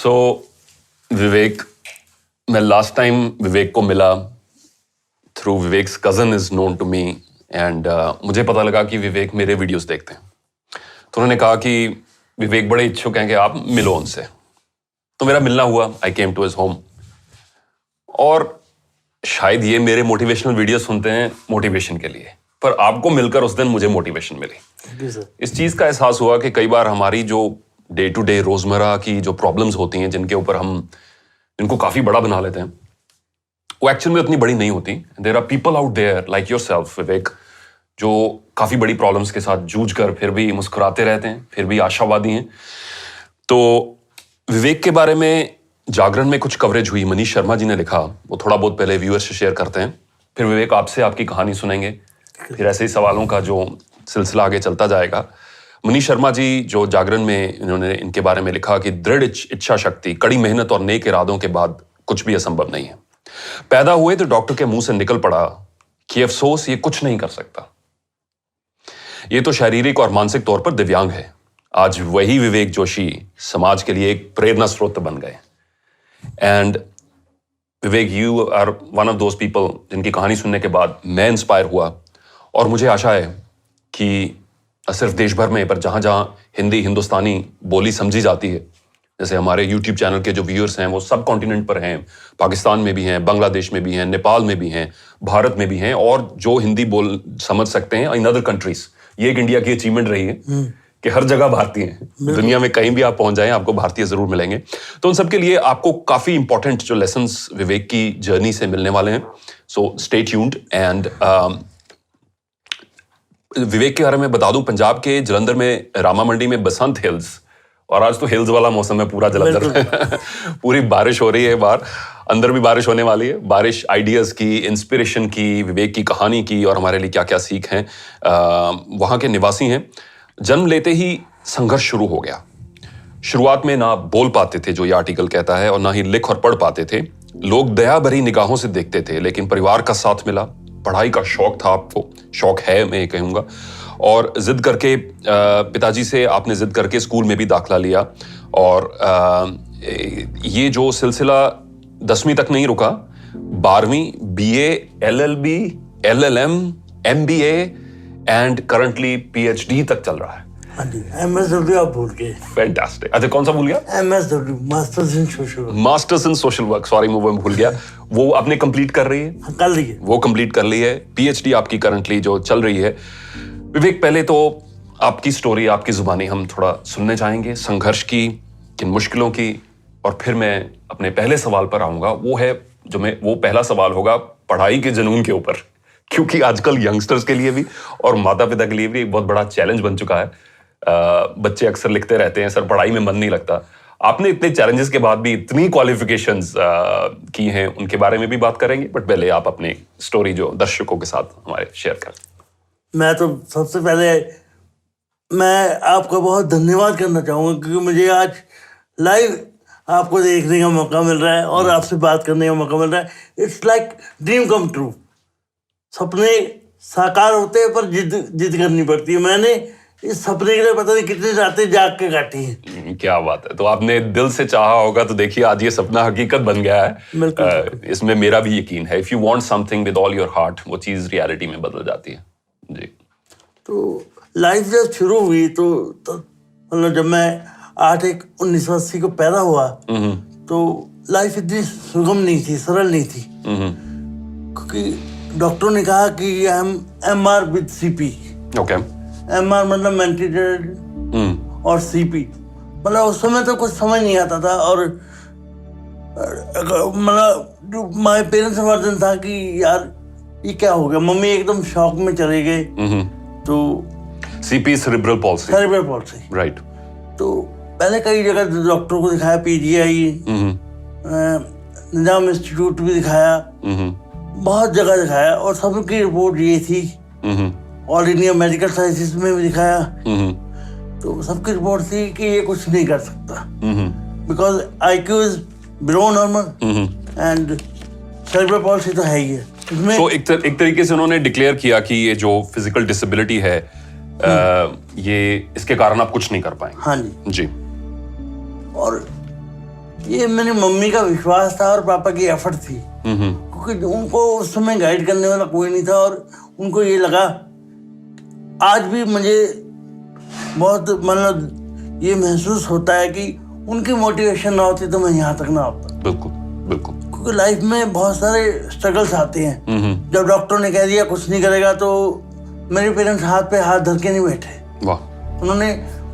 सो विवेक, मैं last time Vivek को मिला through Vivek's cousin is known to me and मुझे पता लगा कि विवेक मेरे वीडियोस देखते हैं। तो उन्होंने कहा कि विवेक बड़े इच्छुक हैं कि आप मिलो उनसे। तो मेरा मिलना हुआ, आई केम टू हिज होम। और शायद ये मेरे मोटिवेशनल वीडियो सुनते हैं मोटिवेशन के लिए, पर आपको मिलकर उस दिन मुझे मोटिवेशन मिली। इस चीज का एहसास हुआ कि कई बार हमारी जो डे टू डे रोजमर्रा की जो प्रॉब्लम्स होती हैं, जिनके ऊपर हम इनको काफी बड़ा बना लेते हैं, वो एक्चुअल में उतनी बड़ी नहीं होती। There are people out there like yourself Vivek, जो काफी बड़ी प्रॉब्लम्स के साथ जूझ कर फिर भी मुस्कुराते रहते हैं, फिर भी आशावादी हैं। तो विवेक के बारे में जागरण में कुछ कवरेज हुई, मनीष शर्मा जी ने लिखा, वो थोड़ा बहुत पहले व्यूअर्स से शेयर करते हैं, फिर विवेक आपसे आपकी कहानी सुनेंगे, फिर ऐसे ही सवालों का जो सिलसिला आगे चलता जाएगा। मनीष शर्मा जी जो जागरण में इन्होंने इनके बारे में लिखा कि दृढ़ इच्छा शक्ति, कड़ी मेहनत और नेक इरादों के बाद कुछ भी असंभव नहीं है। पैदा हुए तो डॉक्टर के मुंह से निकल पड़ा कि अफसोस ये कुछ नहीं कर सकता, ये तो शारीरिक और मानसिक तौर पर दिव्यांग है। आज वही विवेक जोशी समाज के लिए एक प्रेरणा स्रोत बन गए। And Vivek, you are one of those people जिनकी कहानी सुनने के बाद मैं इंस्पायर हुआ, और मुझे आशा है कि सिर्फ देश भर में, पर जहां जहां हिंदी हिंदुस्तानी बोली समझी जाती है, जैसे हमारे यूट्यूब चैनल के जो व्यूअर्स हैं वो सब कॉन्टिनेंट पर हैं, पाकिस्तान में भी हैं, बांग्लादेश में भी हैं, नेपाल में भी हैं, भारत में भी हैं, और जो हिंदी बोल समझ सकते हैं इन अदर कंट्रीज। ये एक इंडिया की अचीवमेंट रही है कि हर जगह भारतीय हैं, दुनिया में कहीं भी आप पहुंच जाएं आपको भारतीय जरूर मिलेंगे। तो उन सबके लिए आपको काफी इंपॉर्टेंट जो लेसन्स विवेक की जर्नी से मिलने वाले हैं। So stay tuned. एंड विवेक के बारे में बता दूं, पंजाब के जलंधर में रामा मंडी में बसंत हिल्स, और आज तो हिल्स वाला मौसम है पूरा जलंधर में पूरी बारिश हो रही है, बाहर अंदर भी बारिश होने वाली है। बारिश आइडियाज की, इंस्पिरेशन की, विवेक की कहानी की, और हमारे लिए क्या क्या सीख हैं। वहाँ के निवासी हैं। जन्म लेते ही संघर्ष शुरू हो गया। शुरुआत में ना बोल पाते थे, जो ये आर्टिकल कहता है, और ना ही लिख और पढ़ पाते थे। लोग दया भरी निगाहों से देखते थे, लेकिन परिवार का साथ मिला। पढ़ाई का शौक था आपको, शौक है मैं ये कहूँगा, और जिद करके पिताजी से आपने जिद करके स्कूल में भी दाखिला लिया। और ये जो सिलसिला 10वीं तक नहीं रुका, 12वीं, BA, LLB, LLM, MBA and currently PhD तक चल रहा है। हाँ जी, MSW आप भूल गए। फैंटास्टिक। अच्छा, कौन सा भूल गया? MSW, masters in social work. Masters in social work, sorry मैं भूल गया। वो आपने कंप्लीट कर रही है? कर ली है। वो कंप्लीट कर ली है। PhD आपकी करंटली जो चल रही है। विवेक, पहले तो आपकी स्टोरी, आपकी जुबानी हम थोड़ा सुनने चाहेंगे, संघर्ष की, किन मुश्किलों की, और फिर मैं अपने पहले सवाल पर आऊंगा। वो पहला सवाल होगा पढ़ाई के जुनून के ऊपर, क्योंकि आजकल यंगस्टर्स के लिए भी और माता पिता के लिए भी एक बहुत बड़ा चैलेंज बन चुका है। बच्चे अक्सर लिखते रहते हैं, सर पढ़ाई में मन नहीं लगता। आपने इतने चैलेंजेस के बाद भी इतनी क्वालिफिकेशंस की हैं, उनके बारे में भी बात करेंगे, बट पहले आप अपनी स्टोरी जो दर्शकों के साथ हमारे शेयर करें। मैं तो सबसे पहले मैं आपका बहुत धन्यवाद करना चाहूँगा, क्योंकि मुझे आज लाइव आपको देखने का मौका मिल रहा है और आपसे बात करने का मौका मिल रहा है। It's like dream come true. सपने साकार होते हैं, पर जिद करनी पड़ती है। मैंने इस सपने के लिए पता नहीं कितनी रातें जाग के काटी हैं। क्या बात है। तो आपने दिल से चाहा होगा, तो देखिए आज ये सपना हकीकत बन गया है। इसमें मेरा भी यकीन है। If you want something with all your heart, वो चीज रियलिटी में बदल जाती है जी। तो लाइफ जब शुरू हुई तो मतलब जब मैं 8/1/1980 को पैदा हुआ, तो लाइफ इतनी सुगम नहीं थी, सरल नहीं थी, क्योंकि डॉक्टरों ने कहा कि MR with CP। Okay. MR मतलब मेंटल और CP मतलब उस समय तो कुछ समझ नहीं आता था। और मतलब माय पेरेंट्स वर्जन था कि यार ये क्या हो गया। मम्मी एकदम शॉक में चले गए। तो CP सेरेब्रल पॉल्सी। राइट। तो पहले कई जगह डॉक्टरों को दिखाया, PGI, निजाम इंस्टीट्यूट भी दिखाया, बहुत जगह दिखाया, और सबकी रिपोर्ट ये थी। ऑल इंडिया मेडिकल साइंसेस में भी दिखाया, तो सबकी रिपोर्ट थी कि ये कुछ नहीं कर सकता, because IQ is below normal and cerebral palsy तो है ही है। तो एक तरीके से उन्होंने डिक्लेयर किया कि ये जो फिजिकल डिसेबिलिटी है, ये इसके कारण आप कुछ नहीं कर पाएंगे। हाँ जी। जी। और ये मेरी मम्मी का विश्वास था और पापा की एफर्ट थी, क्योंकि उनको उस समय गाइड करने वाला कोई नहीं था और उनको ये लगा, आज भी मुझे बहुत मतलब ये महसूस होता है कि उनकी मोटिवेशन ना होती तो मैं यहाँ तक ना आता। बिल्कुल बिल्कुल। क्योंकि लाइफ में बहुत सारे स्ट्रगल्स आते हैं। जब डॉक्टर ने कह दिया कुछ नहीं करेगा तो मेरे पेरेंट्स हाथ पे हाथ धर के नहीं बैठे। वाह। उन्होंने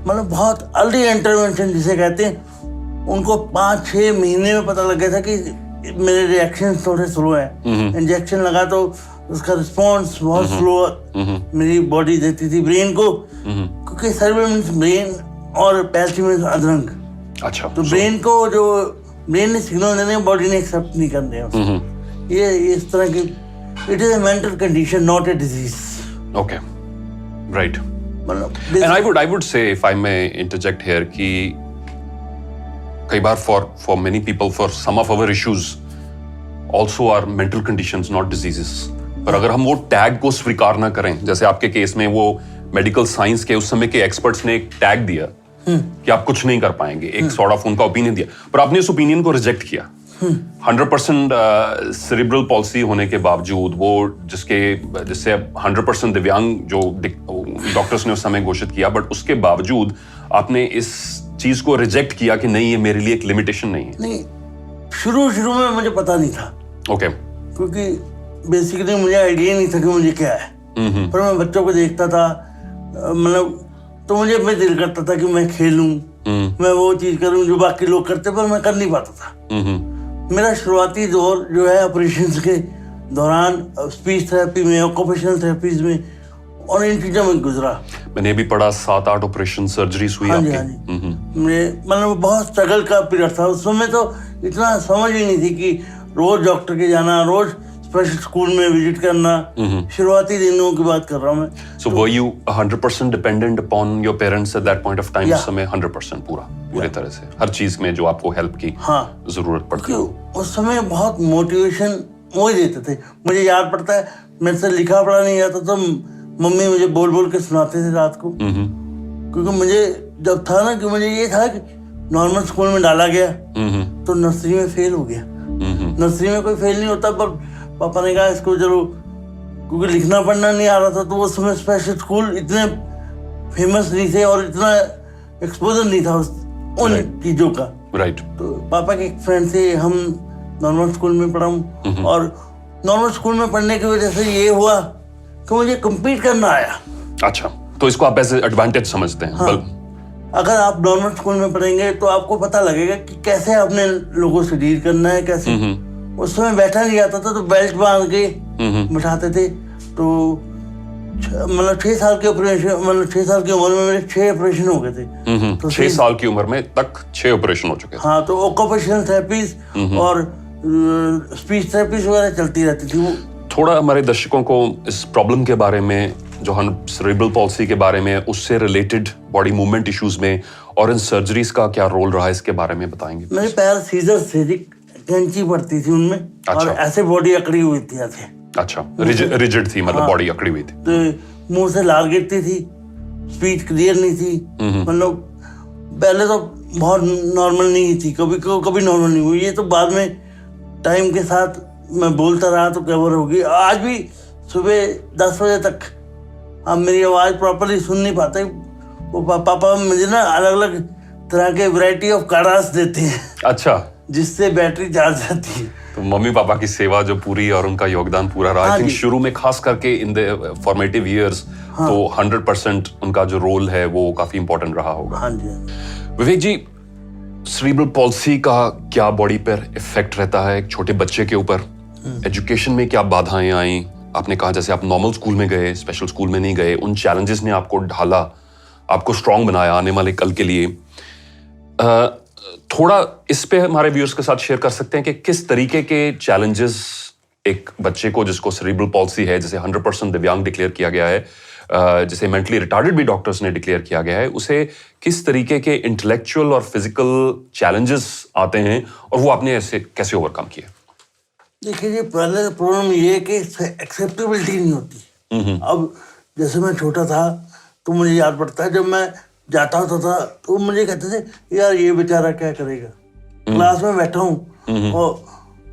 मतलब बहुत अर्ली इंटरवेंशन जिसे कहते हैं, उनको 5-6 महीने में पता लग गया था कि मेरे रिएक्शन थोड़े स्लो हैं। इंजेक्शन लगा तो उसका रिस्पॉन्स बहुत स्लो मेरी बॉडी देती थी ब्रेन को, क्योंकि सर्वे मीन्स ब्रेन और पैल्सी मीन्स अधरंग। अच्छा। तो ब्रेन को जो ब्रेन ने सिग्नल देने बॉडी ने एक्सेप्ट नहीं करने हैं। ये इस तरह की it is a mental condition not a disease. Okay, right. मतलब and I would say if I may interject here कि कई बार for many people for some of our issues also are mental conditions not diseases. पर अगर हम वो tag को स्वीकार ना करें, जैसे आपके केस में वो मेडिकल साइंस के उस समय के एक्सपर्ट्स ने एक टैग दिया कि आप कुछ नहीं कर पाएंगे, एक सॉर्ट ऑफ उनका ओपिनियन दिया, पर आपने इस ओपिनियन को रिजेक्ट किया। 100% सेरिब्रल पॉलिसी होने के बावजूद, वो जिससे 100% दिव्यांग जो डॉक्टर्स ने उस समय घोषित किया, बट उसके बावजूद आपने इस चीज को रिजेक्ट किया कि नहीं, ये मेरे लिए एक लिमिटेशन नहीं है। नहीं, शुरू में मुझे पता नहीं था। ओके। क्योंकि बेसिकली मुझे आइडिया नहीं था कि मुझे क्या है। पर मैं बच्चों को देखता था, मतलब तो मुझे मैं दिल करता था कि मैं खेलूं, मैं वो चीज करूं जो बाकी लोग करते, पर मैं कर नहीं पाता था। मेरा शुरुआती दौर जो है ऑपरेशंस के दौरान स्पीच थेरेपी में, ऑक्यूपेशनल थेरेपीज में और इन चीजों में गुजरा। मैंने भी पढ़ा 7-8 ऑपरेशन सर्जरीज हुई आपकी। हाँ जी। मतलब बहुत स्ट्रगल का पीरियड था उस समय। तो इतना समझ ही नहीं थी कि रोज डॉक्टर के जाना, रोज स्पेशल स्कूल में विजिट करना। शुरुआती दिनों की बात कर रहा हूँ मैं। So were you 100% dependent upon your parents at that point of time? उस समय 100% पूरे तरह से हर चीज में जो आपको हेल्प की जरूरत पड़ती। उस समय बहुत मोटिवेशन वो ही देते थे। मुझे याद पड़ता है, मेरे से लिखा पढ़ा नहीं जाता तो मम्मी मुझे बोल बोल के सुनाते थे रात को। क्योंकि मुझे जब था ना कि मुझे ये था कि नॉर्मल स्कूल में डाला गया तो नर्सरी में फेल हो गया। नर्सरी में कोई फेल नहीं होता, पर पापा ने कहा इसको जरूर, क्योंकि लिखना पढ़ना नहीं आ रहा था। तो उस समय स्पेशल स्कूल इतने फेमस नहीं थे और इतना एक्सपोजर नहीं था उन चीजों का। राइट। तो पापा के एक फ्रेंड से हम नॉर्मल स्कूल में पढ़ा हूँ, और नॉर्मल स्कूल में पढ़ने की वजह से ये हुआ कि मुझे कम्पीट करना आया। अच्छा, तो इसको आप ऐसे एडवांटेज समझते हैं? हाँ। अगर आप नॉर्मल स्कूल में पढ़ेंगे तो आपको पता लगेगा कि कैसे अपने लोगों से डील करना है, कैसे। उस समय बैठा नहीं जाता था तो बेल्ट बांध के बिठाते थे। तो मतलब 6 साल के ऑपरेशन, मतलब 6 साल की उम्र में मेरे 6 ऑपरेशन हो गए थे। तो 6 साल की उम्र में तक 6 ऑपरेशन हो चुके थे। हाँ, तो ऑक्यूपेशनल थेरेपीज और स्पीच थेरेपीज वगैरह चलती रहती थी। वो थोड़ा हमारे दर्शकों को इस प्रॉब्लम के बारे में, जो हम सेरेब्रल पॉलिसी के बारे में, उससे रिलेटेड बॉडी मूवमेंट इश्यूज में और इन सर्जरीज का क्या रोल रहा है, इसके बारे में बताएंगे? मेरे पैर सीजर थे, कैंची पड़ती थी उनमें। अच्छा। और ऐसे बॉडी अकड़ी हुई थी ऐसे। अच्छा, रिजिड थी, मतलब बॉडी अकड़ी हुई थी। तो मुंह से लार गिरती थी, स्पीच क्लियर नहीं थी। मतलब पहले तो बहुत नॉर्मल नहीं थी, कभी नॉर्मल नहीं हुई। ये तो बाद में टाइम के साथ मैं बोलता रहा तो कवर होगी। आज भी सुबह 10 बजे तक अब मेरी आवाज प्रॉपरली सुन नहीं पाते। वो पापा मुझे ना अलग अलग तरह के वैरायटी ऑफ काढ़ास देते हैं। अच्छा। जिससे बैटरी चार्ज रहती है। तो मम्मी पापा की सेवा जो पूरी और उनका योगदान पूरा रहा। आई थिंक शुरू में खास करके इन द फॉर्मेटिव ईयर्स तो 100% उनका जो रोल है वो काफी इंपॉर्टेंट रहा होगा। हाँ जी। विवेक जी, सेरेब्रल पॉलिसी का क्या बॉडी पर इफेक्ट रहता है एक छोटे बच्चे के ऊपर? एजुकेशन में क्या बाधाएं आई? आपने कहा जैसे आप नॉर्मल स्कूल में गए, स्पेशल स्कूल में नहीं गए, उन चैलेंजेस ने आपको ढाला, आपको स्ट्रांग बनाया आने वाले कल के लिए। थोड़ा इस पे हमारे व्यूअर्स के साथ शेयर कर सकते हैं कि किस तरीके के चैलेंजेस एक बच्चे को जिसको सेरेब्रल पॉलिसी है, जिसे 100% दिव्यांग डिक्लेयर किया गया है, जिसे मेंटली रिटार्डेड भी डॉक्टर्स ने डिक्लेयर किया गया है, उसे किस तरीके के इंटेलेक्चुअल और फिजिकल चैलेंजेस आते हैं और वो आपने ऐसे कैसे ओवरकम किया? देखिए जी, पहले प्रॉब्लम ये है कि एक्सेप्टेबिलिटी नहीं होती। अब जैसे मैं छोटा था तो मुझे याद पड़ता है, जब मैं जाता होता था तो मुझे कहते थे यार ये बेचारा क्या करेगा, क्लास में बैठा हूँ और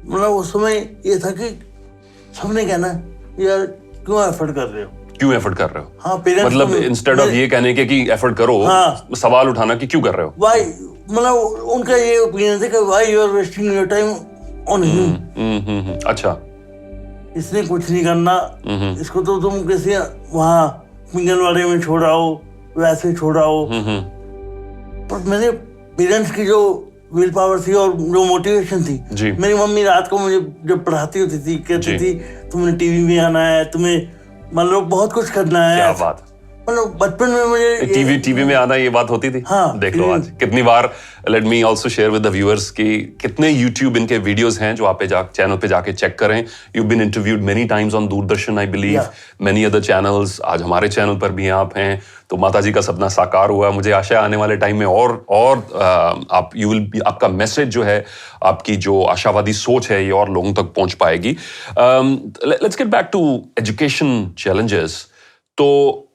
मतलब उस समय ये था कि सबने कहना यार क्यों एफर्ट कर रहे हो, क्यों एफर्ट कर रहे हो? हाँ पेरेंट्स मतलब इंस्टेड ऑफ ये कहने के कि एफर्ट करो, हाँ, सवाल उठाना कि क्यों कर रहे हो? वाई, मतलब उनका ये ओपिनियन था कि why you are wasting your time on him. अच्छा, इसने कुछ नहीं करना, इसको तो तुम किसी वहाँ पिंगलवाड़े में छोड़ाओ, वैसे छोड़ाओ। पर मेरे पेरेंट्स की जो विल पावर थी और जो मोटिवेशन थी, मेरी मम्मी रात को मुझे जब पढ़ाती होती थी कहती थी तुम्हें टीवी में आना है, तुम्हें मतलब बहुत कुछ करना है। क्या बात, मतलब बचपन में मुझे टीवी में आना ये बात होती थी। हाँ, देख लो आज कितनी बार। Let me also share with the viewers कि कितने यूट्यूब इनके वीडियोस हैं जो आप चैनल पे जाके चेक करें। You been interviewed many times on Doordarshan, I believe many other channels. आज हमारे चैनल पर भी आप हैं, तो माता जी का सपना साकार हुआ। मुझे आशा है आने वाले टाइम में और आप यू विल बी, आपका मैसेज जो है, आपकी जो आशावादी सोच है, ये और लोगों तक पहुंच पाएगी। Let's get back to education challenges. तो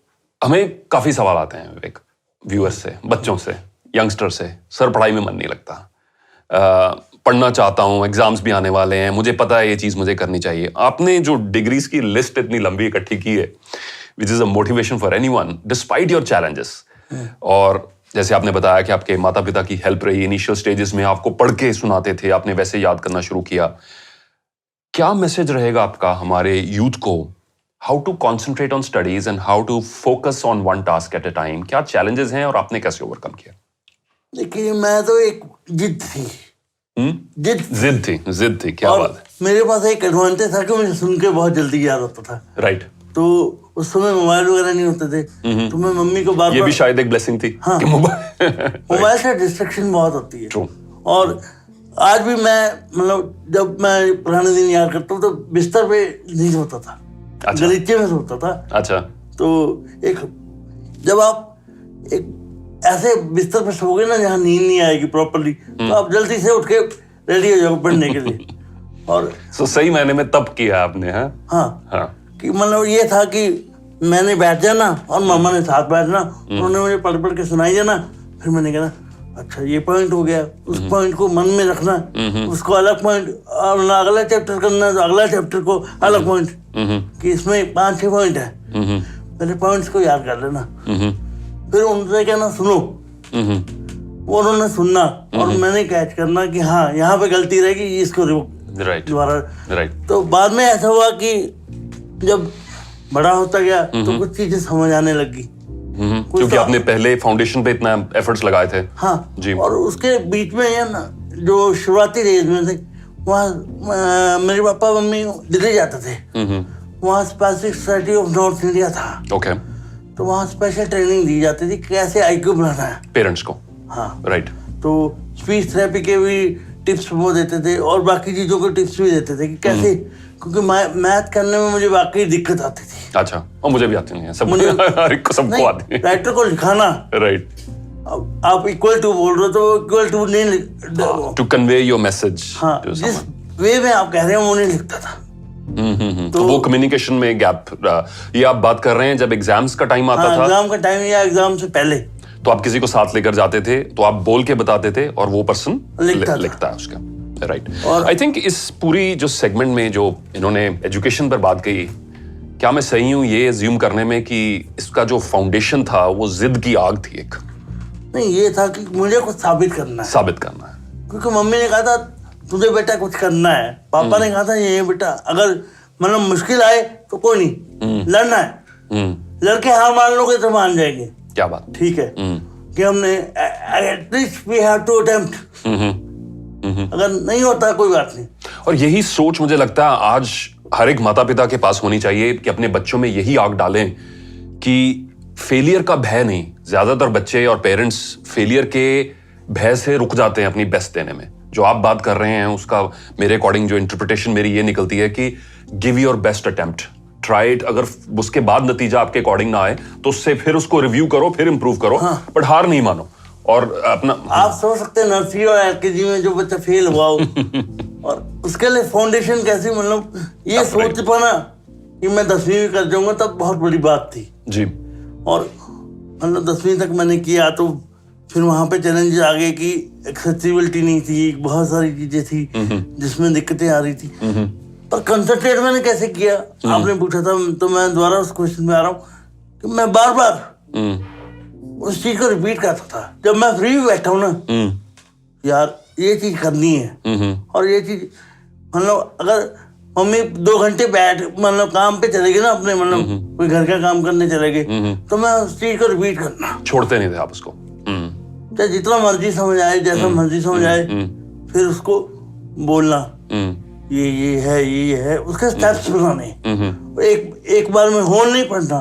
हमें काफी सवाल आते हैं विवेक, व्यूअर्स से, बच्चों से, यंगस्टर से। सर पढ़ाई में मन नहीं लगता, पढ़ना चाहता हूँ, एग्जाम्स भी आने वाले हैं, मुझे पता है ये चीज मुझे करनी चाहिए। आपने जो डिग्रीज की लिस्ट इतनी लंबी इकट्ठी की है, which is a motivation for anyone despite your challenges. और जैसे आपने बताया कि आपके माता पिता की हेल्प रही, इनिशियल स्टेजेस में आपको पढ़ के सुनाते थे, आपने वैसे याद करना शुरू किया। क्या मैसेज रहेगा आपका हमारे यूथ को? How to concentrate on studies and how to focus on one task at a time? क्या चैलेंजेस हैं और आपने कैसे ओवरकम किया? देखिए, मैं तो एक जिद थी। जिद थी, क्या बात है। मेरे पास एक एडवांटेज था कि मुझे सुन के बहुत जल्दी याद होता था। राइट। तो उस समय मोबाइल वगैरह नहीं होते थे, तो मैं मम्मी को बार-बार, ये भी शायद एक ब्लेसिंग थी। हाँ, कि मोबाइल से डिस्ट्रैक्शन बहुत होती है। True. और आज भी मैं मतलब जब मैं पुराने दिन याद करता हूँ तो बिस्तर पे नहीं सोता था। अच्छा। गलीचे में सोता था। अच्छा। तो जब आप एक ऐसे बिस्तर पे सोओगे ना जहाँ नींद नहीं आएगी प्रॉपर्ली, तो आप जल्दी से उठ के रेडी हो जाओगे पढ़ने के लिए। और सही मायने में तब किया आपने? हाँ, कि मतलब ये था कि मैंने बैठ जाना और मामा ने साथ बैठना, उन्होंने मुझे पढ़ पढ़ के सुनाई देना, फिर मैंने कहना अच्छा ये पॉइंट हो गया, उस पॉइंट को मन में रखना, उसको अलग पॉइंट, अगला चैप्टर करना तो अगला चैप्टर को अलग पॉइंट, कि इसमें 5-6 पॉइंट है, पहले पॉइंट्स को याद कर लेना, फिर उनसे कहना सुनो, वो उन्होंने सुनना और मैंने कैच करना कि हाँ यहाँ पे गलती रहेगी, इसको दोबारा। तो बाद में ऐसा हुआ कि जब बड़ा होता गया तो कुछ चीजें समझ आने लगी, क्योंकि आपने पहले फाउंडेशन पे इतना एफर्ट्स लगाए थे। हाँ जी। और उसके बीच में ये ना जो शुरुआती डेज में थे, वहाँ मेरे पापा मम्मी दिल्ली जाते थे, वहाँ specific society of north India था। ओके। तो वहाँ स्पेशल ट्रेनिंग दी जाती थी कैसे आईक्यू बनाना है पेरेंट्स को। हाँ राइट। तो स्पीच थेरेपी के भी टिप्स वो देते थे और बाकी चीजों के टिप्स भी देते थे कि कैसे, क्योंकि मैथ करने में मुझे वाकई दिक्कत आती थी। अच्छा, और मुझे भी आती नहीं है, सबको आती है। राइटर को लिखाना, राइट, आप इक्वल टू बोल रहे हो तो इक्वल टू नहीं, टू कन्वे योर मैसेज। हाँ, जिस वे में आप कह रहे हैं वो नहीं लिखता था। तो वो कम्युनिकेशन में गैप, ये आप बात कर रहे हैं जब एग्जाम्स का टाइम आता था? एग्जाम का टाइम या एग्जाम से पहले। तो आप किसी को साथ लेकर जाते थे, तो आप बोल के बताते थे और वो पर्सन लिखता है उसका। राइट। आई थिंक इस पूरी जो सेगमेंट में जो इन्होंने एजुकेशन पर बात कही, क्या मैं सही हूं ये अज्यूम करने में कि इसका जो फाउंडेशन था वो जिद की आग थी? एक नहीं, ये था कि मुझे कुछ साबित करना है, क्योंकि मम्मी ने कहा था तुझे बेटा कुछ करना है, पापा ने कहा था ये बेटा अगर मतलब मुश्किल आए तो कोई नहीं, लड़ना है, लड़के हार मान लोगे तो मान जाएंगे। क्या बात, ठीक है कि हमने at least we have to attempt, अगर नहीं होता कोई बात नहीं। और यही सोच मुझे लगता है आज हर एक माता पिता के पास होनी चाहिए कि अपने बच्चों में यही आग डालें कि फेलियर का भय नहीं। ज्यादातर बच्चे और पेरेंट्स फेलियर के भय से रुक जाते हैं अपनी बेस्ट देने में। जो आप बात कर रहे हैं उसका मेरे अकॉर्डिंग जो इंटरप्रिटेशन मेरी ये निकलती है कि give your best attempt, try it. अगर उसके बाद नतीजा आपके अकॉर्डिंग ना आए तो उससे फिर उसको रिव्यू करो, फिर इंप्रूव करो, बट हार नहीं मानो। और अपना आप सोच सकते हैं नर्सरी और एलकेजी में जो बच्चा फेल हुआ हो और उसके लिए फाउंडेशन कैसी, मतलब ये सोच पाना कि मैं 10वीं भी कर जाऊंगा तब बहुत बड़ी बात थी जी। और मतलब 10वीं तक मैंने किया तो फिर वहाँ पे चैलेंजेस आ गए कि एक्सेसिबिलिटी नहीं थी, बहुत सारी चीजें थी जिसमें दिक्कतें आ रही थी। पर कंसंट्रेट मैंने कैसे किया, आपने पूछा था, तो मैं दोबारा उस क्वेश्चन में आ रहा हूँ कि मैं बार बार उस चीज को रिपीट करता था। जब मैं फ्री बैठा हूँ ना, यार ये चीज करनी है, और ये चीज मतलब अगर मम्मी 2 घंटे बैठ मतलब काम पे चले गए ना अपने, मतलब कोई घर का काम करने चले गए, तो मैं उस चीज को रिपीट करना छोड़ते नहीं थे आप उसको। चाहे जितना मर्जी समझ आए, जैसा मर्जी समझ आए, फिर उसको बोलना ये है, ये है, उसके स्टेप्स बनाने। एक बार में होल नहीं पढ़ना,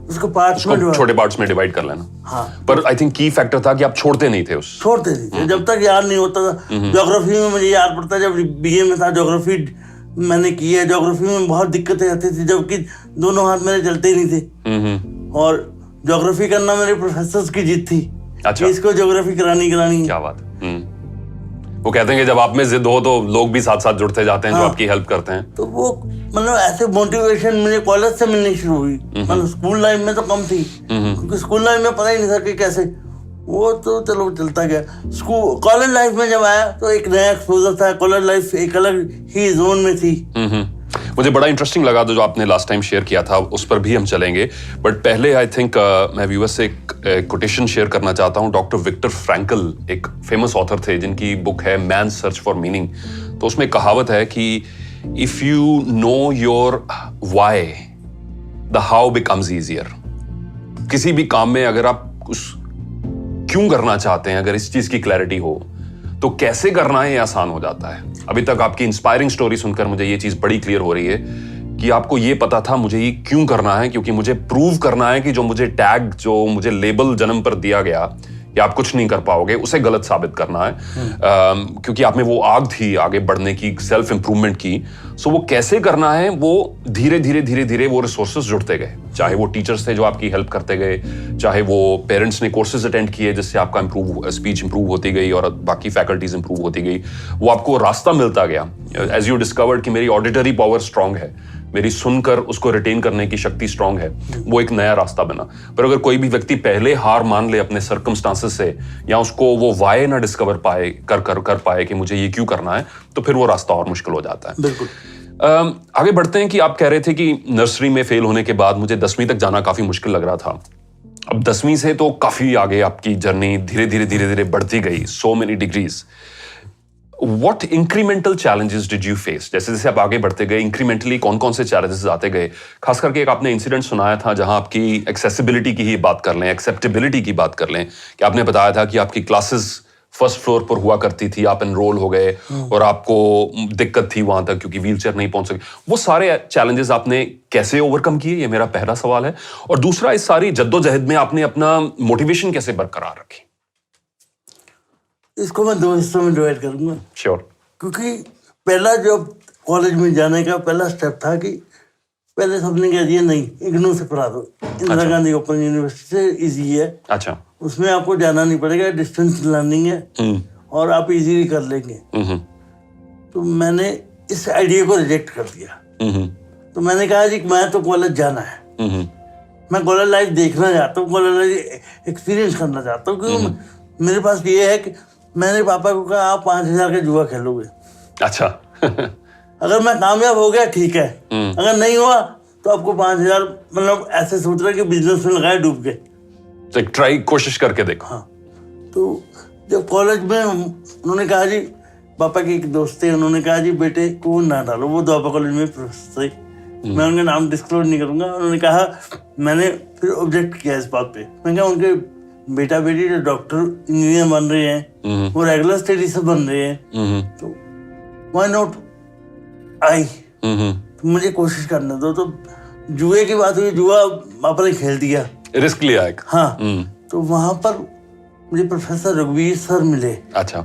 उसको पार्ट्स में, छोटे पार्ट्स में डिवाइड कर लेना। हाँ, पर आई थिंक की फैक्टर था कि आप छोड़ते नहीं थे छोड़ते नहीं थे जब तक याद नहीं होता था। ज्योग्राफी में मुझे याद पड़ता, जब बीए में था, ज्योग्राफी मैंने की है, ज्योग्राफी में बहुत दिक्कतें आती थी, जबकि दोनों हाथ मेरे चलते ही नहीं थे। और ज्योग्राफी करना मेरे प्रोफेसर की जीत थी। अच्छा, इसको ज्योग्राफी करानी क्या बात है। वो कहते हैं कि जब आप में जिद हो तो लोग भी साथ साथ जुड़ते जाते हैं, जो आपकी हेल्प करते हैं। तो वो मतलब ऐसे मोटिवेशन मुझे कॉलेज से मिलनी शुरू हुई। मतलब स्कूल लाइफ में तो कम थी, क्योंकि स्कूल लाइफ में पता ही नहीं था कि कैसे, वो तो चलो चलता गया। स्कूल कॉलेज लाइफ में जब आया तो एक नया एक्सपोजर था। कॉलेज लाइफ एक अलग ही जोन में थी। मुझे बड़ा इंटरेस्टिंग लगा जो आपने लास्ट टाइम शेयर किया था, उस पर भी हम चलेंगे। बट पहले आई थिंक मैं व्यूअर्स से एक कोटेशन शेयर करना चाहता हूँ। डॉक्टर विक्टर फ्रैंकल एक फेमस ऑथर थे, जिनकी बुक है मैन सर्च फॉर मीनिंग। तो उसमें कहावत है कि if you know your why, the how becomes easier. किसी भी काम में अगर आप उस क्यों करना चाहते हैं, अगर इस चीज की क्लैरिटी हो, तो कैसे करना है ये आसान हो जाता है। अभी तक आपकी इंस्पायरिंग स्टोरी सुनकर मुझे ये चीज बड़ी क्लियर हो रही है कि आपको ये पता था मुझे ये क्यों करना है, क्योंकि मुझे प्रूव करना है कि जो मुझे टैग, जो मुझे लेबल जन्म पर दिया गया कि आप कुछ नहीं कर पाओगे, उसे गलत साबित करना है। क्योंकि आप में वो आग थी आगे बढ़ने की, सेल्फ इंप्रूवमेंट की। सो वो कैसे करना है, वो धीरे धीरे वो रिसोर्सेज जुड़ते गए। चाहे वो टीचर्स थे जो आपकी हेल्प करते गए, चाहे वो पेरेंट्स ने कोर्सेज अटेंड किए जिससे आपका स्पीच इंप्रूव होती गई और बाकी फैकल्टीज इंप्रूव होती गई। वो आपको रास्ता मिलता गया। एज यू डिस्कवर्ड कि मेरी ऑडिटरी पावर स्ट्रांग है, मेरी सुनकर उसको रिटेन करने की शक्ति स्ट्रांग है, वो एक नया रास्ता बना। पर अगर कोई भी व्यक्ति पहले हार मान ले अपने सर्कमस्टांसेस से, या उसको वो वाई ना डिस्कवर पाए कर पाए कि मुझे ये क्यों करना है, तो फिर वो रास्ता और मुश्किल हो जाता है। बिल्कुल। आगे बढ़ते हैं कि आप कह रहे थे कि नर्सरी में फेल होने के बाद मुझे 10वीं तक जाना काफी मुश्किल लग रहा था। अब 10वीं से तो काफी आगे आपकी जर्नी धीरे धीरे बढ़ती गई, so many degrees. What incremental challenges did you face? जैसे जैसे आप आगे बढ़ते गए, इंक्रीमेंटली कौन कौन से चैलेंजेस आते गए? खास करके एक आपने इंसिडेंट सुनाया था जहां आपकी एक्सेसिबिलिटी की ही बात कर लें, एक्सेप्टेबिलिटी की बात कर लें, कि आपने बताया था कि आपकी क्लासेस फर्स्ट फ्लोर पर हुआ करती थी, आप एनरोल हो गए और आपको दिक्कत थी वहां तक क्योंकि व्हीलचेयर नहीं पहुंच सके। वो सारे चैलेंजेस आपने कैसे ओवरकम किए, ये मेरा पहला सवाल है। और दूसरा, इस सारी जद्दोजहद में आपने अपना मोटिवेशन कैसे बरकरार रखी? इसको मैं 2 हिस्सों में डिवाइड करूंगा। श्योर। क्योंकि पहला जो कॉलेज में जाने का पहला स्टेप था कि पहले सबने कह दिया नहीं, इग्नू से पढ़ा दो। इंदिरा गांधी ओपन यूनिवर्सिटी से इजी है। अच्छा। उसमें आपको जाना नहीं पड़ेगा, डिस्टेंस लर्निंग है और आप इजीली कर लेंगे। तो मैंने इस आइडिया को रिजेक्ट कर दिया। तो मैंने कहा जी मैं तो कॉलेज जाना है, मैं कॉलेज लाइफ देखना चाहता हूँ, कॉलेज लाइफ एक्सपीरियंस करना चाहता हूँ। क्योंकि मेरे पास ये है कि मैंने पापा को कहा आप 5,000 का जुआ खेलोगे। अच्छा। अगर मैं कामयाब हो गया ठीक है, अगर नहीं हुआ तो आपको 5,000 मतलब ऐसे सोच रहे कि बिजनेस में लगाए डूब गए, तो एक ट्राई, कोशिश करके देखो। हाँ। तो जब कॉलेज में उन्होंने कहा जी, पापा के एक दोस्त थे, उन्होंने कहा जी बेटे को ना डालो, वो द्वापा कॉलेज में प्रोफेसर थे, मैं उनका नाम डिस्क्लोज नहीं करूंगा। उन्होंने कहा, मैंने फिर ऑब्जेक्ट किया इस बात पे। मैंने कहा उनके बेटा बेटी जो डॉक्टर इंजीनियर बन रहे हैं, वो रेगुलर स्टडी से बन रहे हैं, तो व्हाई नॉट आई, तो मुझे कोशिश करने दो। तो जुए की बात हुई, जुआ आपने खेल दिया, रिस्क लिया एक। हाँ। तो वहां पर मुझे प्रोफेसर रघुवीर सर मिले। अच्छा।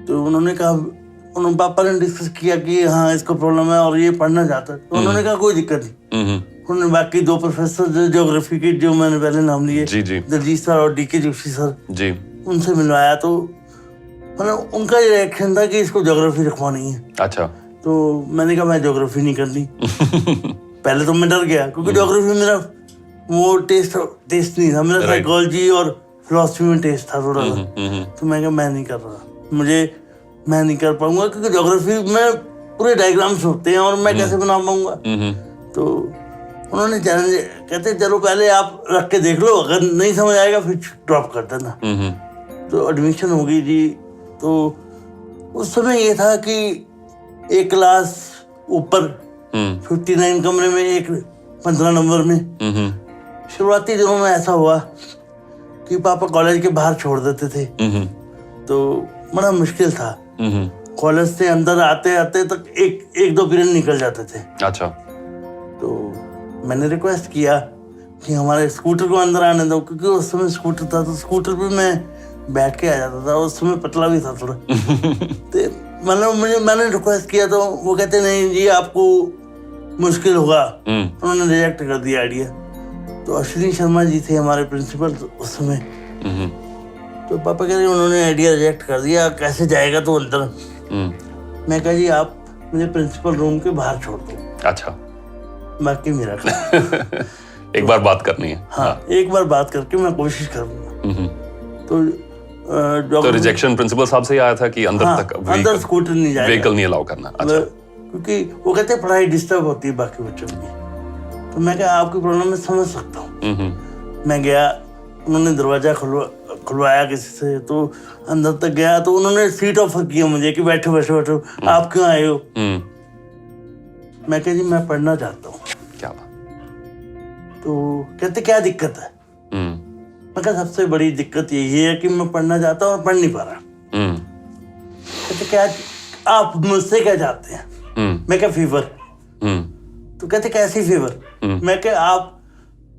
तो उन्होंने कहा, उन्होंने पापा ने डिस्कस किया कि हाँ इसको प्रॉब्लम है और ये पढ़ना चाहता है। तो उन्होंने कहा कोई दिक्कत नहीं। उन्होंने बाकी 2 प्रोफेसर जो ज्योग्राफी के, जो मैंने पहले नाम लिए, दलजीत सर और डीके जोशी सर जी, उनसे मिलवाया। तो मतलब उनका ये रिएक्शन था कि इसको ज्योग्राफी रखवानी है। अच्छा। तो मैंने कहा मैं ज्योग्राफी नहीं करनी। पहले तो मैं डर गया क्योंकि ज्योग्राफी मेरा वो टेस्ट नहीं था, मेरा साइकोलॉजी और फिलोसफी में टेस्ट था थोड़ा सा, तो मैं कहा मैं नहीं कर रहा, मैं नहीं कर पाऊंगा, क्योंकि ज्योग्राफी में पूरे डायग्राम्स होते हैं और मैं कैसे बना पाऊंगा। तो उन्होंने चैलेंज, कहते चलो पहले आप रख के देख लो, अगर नहीं समझ आएगा फिर ड्रॉप कर देना। तो एडमिशन हो गई जी। तो उस समय ये था कि एक क्लास ऊपर 59 कमरे में, एक 15 नंबर में। शुरुआती दिनों में ऐसा हुआ कि पापा कॉलेज के बाहर छोड़ देते थे, तो बड़ा मुश्किल था। कॉलेज से अंदर आते आते तक एक दो पीरियड निकल जाते थे। अच्छा। तो मैंने रिक्वेस्ट किया कि हमारे स्कूटर को अंदर आने दो, क्योंकि उस समय स्कूटर था, तो स्कूटर पे मैं बैठ के आ जाता था। उस समय पतला भी था थोड़ा। तो मैंने रिक्वेस्ट किया, तो वो कहते नहीं जी आपको मुश्किल होगा। उन्होंने रिजेक्ट कर दिया आइडिया। तो अश्विनी शर्मा जी थे हमारे प्रिंसिपल उस समय। तो पापा कह रहे उन्होंने आइडिया रिजेक्ट कर दिया, कैसे जाएगा तो अंदर। मैं कहा जी आप मुझे प्रिंसिपल रूम के बाहर छोड़ दो। अच्छा। बाकी मेरा काम। एक बार बात करनी है। हाँ, एक बार बात करके मैं कोशिश करूंगा। तो रिजेक्शन प्रिंसिपल साहब से ही आया था कि अंदर तक अंदर स्कूटर नहीं जाएगा, व्हीकल नहीं अलाउ करना। अच्छा। क्योंकि वो कहते हैं पढ़ाई डिस्टर्ब होती है बाकी बच्चों की। तो मैं कहा आपकी प्रॉब्लम मैं समझ सकता हूँ। मैं गया, उन्होंने दरवाजा खुलवाया किसी से, तो अंदर तक गया। तो उन्होंने सीट ऑफर किया मुझे कि बैठो बैठो बैठो, आप क्यों आए हो। मैं कहा जी मैं पढ़ना चाहता हूँ। क्या बात। तो कहते क्या दिक्कत है। मैं कहा सबसे बड़ी दिक्कत यही है कि मैं पढ़ना चाहता हूँ और पढ़ नहीं पा रहा। कहते क्या आप मुझसे क्या चाहते हैं। मैं क्या फीवर। तो कहते कैसी फीवर। मैं क्या आप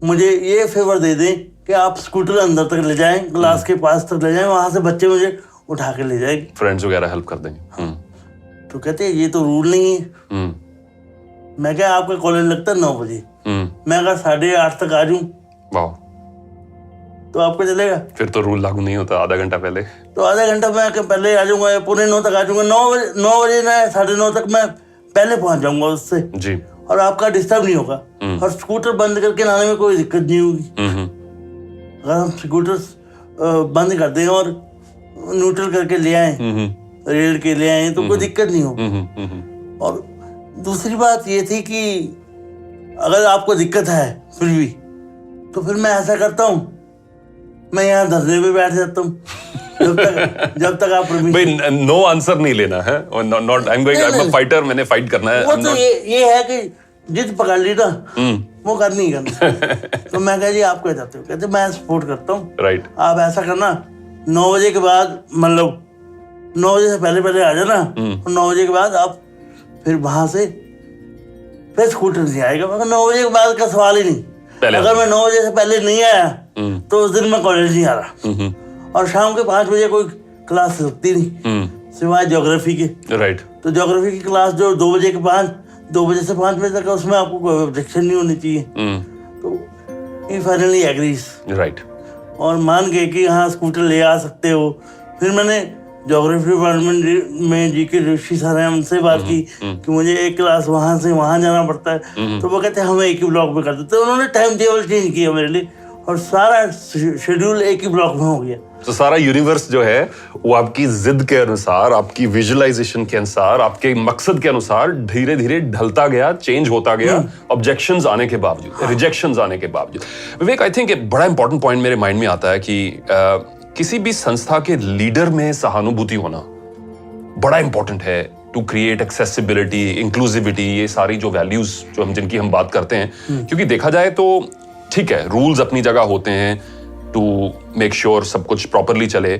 मुझे ये फेवर दे दें कि आप स्कूटर अंदर तक ले जाएं, क्लास के पास तक ले जाएं, वहां से बच्चे मुझे उठा के ले जाएंगे, फ्रेंड्स वगैरह हेल्प कर देंगे। तो कहते ये तो रूल नहीं है। मैं क्या आपका कॉलेज लगता है 9 बजे, मैं अगर 8:30 तक आ जाऊं तो आपको चलेगा। फिर तो रूल लागू नहीं होता आधा घंटा पहले। तो आधा घंटा मैं पहले आ जाऊंगा, या 8:45 तक आ जाऊंगा। 9 बजे ना 9:30 तक मैं पहले पहुंच जाऊंगा उससे जी, और आपका डिस्टर्ब नहीं होगा। और स्कूटर बंद करके लाने में कोई दिक्कत नहीं होगी। अगर हम स्कूटर बंद कर दें और न्यूट्रल करके ले आए, रेल के ले आए, तो कोई दिक्कत नहीं होगी। और दूसरी बात ये थी कि अगर आपको दिक्कत है फिर भी, तो फिर मैं ऐसा करता हूँ, मैं यहाँ धरने पे बैठ जाता हूँ जब तक आप भाई नो आंसर नहीं लेना है। Not I am going, I am a fighter, मैंने फाइट करना है। वो तो ये है कि जिद पकड़ ली ना, वो करनी करना। तो मैं कह जी आप क्या चाहते हो। कहते मैं सपोर्ट करता हूँ। राइट। आप ऐसा करना 9 बजे के बाद, मतलब 9 बजे से पहले आ जाना, और 9 बजे के बाद आप फिर वहां से फिर स्कूटर नहीं आएगा। मगर 9 बजे के बाद का सवाल ही नहीं। अगर मैं 9 बजे से पहले नहीं आया तो उस दिन मैं कॉलेज नहीं आ रहा। और शाम के 5 बजे कोई क्लास लगती नहीं सिवाय ज्योग्राफी के। राइट। तो ज्योग्राफी की क्लास जो 2 बजे से 5 बजे तक, उसमें आपको कोई ऑब्जेक्शन नहीं होनी चाहिए। तो ही फाइनली एग्रीज। राइट। और मान गए कि हाँ स्कूटर ले आ सकते हो। फिर मैंने ज्योग्राफी डिपार्टमेंट में जीके जोशी सर हैं, उनसे बात की कि मुझे एक क्लास वहां से वहां जाना पड़ता है। तो वो कहते हैं हमें एक ही ब्लॉक में कर देते। तो उन्होंने टाइम टेबल चेंज किया मेरे लिए, और सारा शेड्यूल एक ही ब्लॉक में हो गया। तो सारा यूनिवर्स जो है वो आपकी जिद के अनुसार, आपकी विजुअलाइजेशन के अनुसार, आपके मकसद के अनुसार धीरे धीरे ढलता गया, चेंज होता गया, ऑब्जेक्शंस आने के बावजूद, रिजेक्शंस आने के बावजूद। विवेक, आई थिंक एक बड़ा इंपॉर्टेंट पॉइंट मेरे माइंड में आता है कि किसी भी संस्था के लीडर में सहानुभूति होना बड़ा इंपॉर्टेंट है टू क्रिएट एक्सेसिबिलिटी, इंक्लूसिविटी, ये सारी जो वैल्यूज जो जिनकी हम बात करते हैं। क्योंकि देखा जाए तो ठीक है, रूल्स अपनी जगह होते हैं टू मेक श्योर सब कुछ प्रॉपरली चले,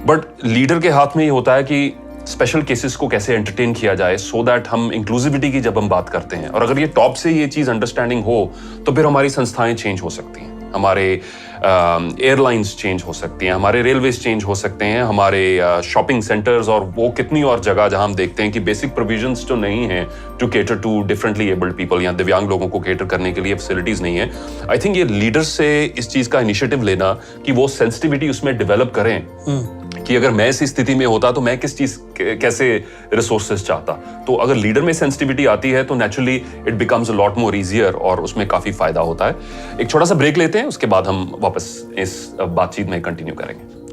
बट लीडर के हाथ में ये होता है कि स्पेशल केसेस को कैसे एंटरटेन किया जाए, सो दैट हम इंक्लूसिविटी की जब हम बात करते हैं, और अगर ये टॉप से ये चीज अंडरस्टैंडिंग हो तो फिर हमारी संस्थाएं चेंज हो सकती हैं, हमारे एयरलाइंस चेंज हो सकती हैं, हमारे रेलवेज चेंज हो सकते हैं, हमारे शॉपिंग सेंटर्स और वो कितनी और जगह जहां हम देखते हैं कि बेसिक प्रोविजंस जो नहीं है to cater to differently abled people या दिव्यांग लोगों को केटर करने के लिए फैसिलिटीज नहीं है। आई थिंक ये लीडर्स से इस चीज का इनिशिएटिव लेना कि वो सेंसिटिविटी उसमें डेवलप करें कि अगर मैं इसी स्थिति में होता तो मैं किस चीज कैसे रिसोर्सेज चाहता। तो अगर लीडर में सेंसिटिविटी आती है तो naturally it becomes a lot more easier और उसमें काफी फायदा होता है। एक छोटा सा ब्रेक लेते हैं, उसके बाद हम वापस इस बातचीत में कंटिन्यू करेंगे।